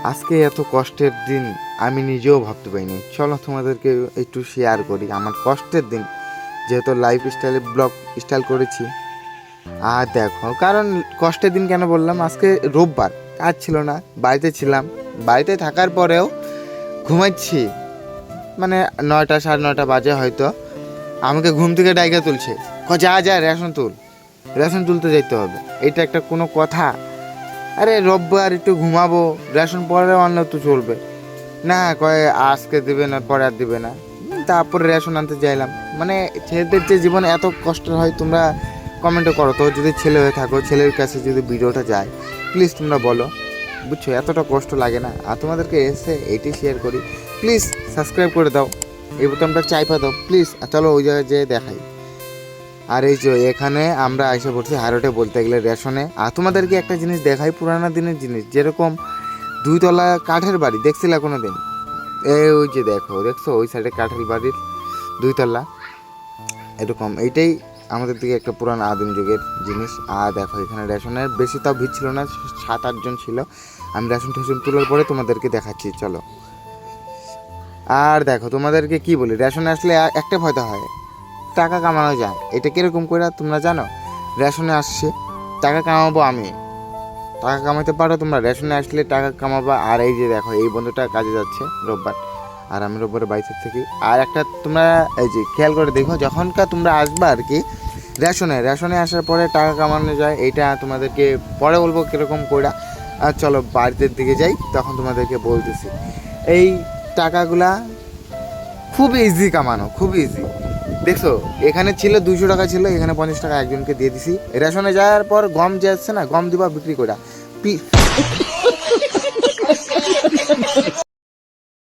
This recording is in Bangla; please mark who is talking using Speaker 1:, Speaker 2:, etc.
Speaker 1: আজকে এত কষ্টের দিন আমি নিজেও ভাবতে পারিনি। চলো তোমাদেরকে একটু শেয়ার করি আমার কষ্টের দিন, যেহেতু লাইফ স্টাইলে ব্লগ স্টাইল করেছি। আর দেখো, কারণ কষ্টের দিন কেন বললাম, আজকে রোববার, কাজ ছিল না, বাড়িতে ছিলাম। বাড়িতে থাকার পরেও ঘুমাচ্ছি, মানে 9টা 9:30 বাজে হয়তো। আমাকে ঘুম থেকে ডাইকা তুলছে, যা যা রেশন তুল, রেশন তুলতে যাইতে হবে। এটা একটা কোনো কথা? আরে রোববার একটু ঘুমাবো, রেশন পরে আনলে তো চলবে না। কয় আজকে দেবে না, পরে আর দেবে না। তারপরে রেশন আনতে চাইলাম। মানে ছেলেদের যে জীবন এত কষ্ট হয়, তোমরা কমেন্টে করো তো। যদি ছেলে হয়ে থাকো, ছেলের কাছে যদি ভিডিওটা যায়, প্লিজ তোমরা বলো, বুঝছো এতটা কষ্ট লাগে না। আর তোমাদেরকে এসে এইটাই শেয়ার করি, প্লিজ সাবস্ক্রাইব করে দাও, এই বোতামটা চাইপা দাও প্লিজ। চলো ওই জায়গায় যেয়ে দেখাই। আর এই যে এখানে আমরা এসে পড়ছি হারোটে, বলতে গেলে রেশনে। আর তোমাদেরকে একটা জিনিস দেখাই, পুরানো দিনের জিনিস, যেরকম 2 তলা কাঠের বাড়ি দেখছিলা কোনো দিন? ওই যে দেখছো ওই সাইডে কাঠের বাড়ির 2 তলা, এরকম। এইটাই আমাদের দিকে একটা পুরানো আদিম যুগের জিনিস। আর দেখো এখানে রেশনের বেশি তাও ভিড় ছিল না, 7-8 জন ছিল। আমি রেশন টেশন তোলার পরে তোমাদেরকে দেখাচ্ছি, চলো। আর দেখো তোমাদেরকে কি বলি, রেশনে আসলে একটা ফায়দা হয়, টাকা কামানো যায়। এটা কীরকম করে তোমরা জানো? রেশনে আসছে, টাকা কামাবো আমি, টাকা কামাতে পারো তোমরা, রেশনে আসলে টাকা কামাবা। আর এই যে দেখো, এই বন্ধুটা কাজে যাচ্ছে রোববার, আর আমি রোববারে বাইরে থাকি। আর একটা তোমরা এই যে খেয়াল করে দেখো, যখনকার তোমরা আসবা আর কি রেশনে আসার পরে টাকা কামানো যায়, এইটা তোমাদেরকে পরে বলবো কীরকম করে। আর চলো বাড়িতে দিকে যাই, তখন তোমাদেরকে বলতেছি। এই টাকাগুলা খুব ইজি কামানো, খুব ইজি। দেখছো এখানে ছিল 200 টাকা ছিল, এখানে 50 টাকা একজনকে দিয়ে দিছি। রেশনে যাওয়ার পর গম যাচ্ছে না, গম দিবা বিক্রি করে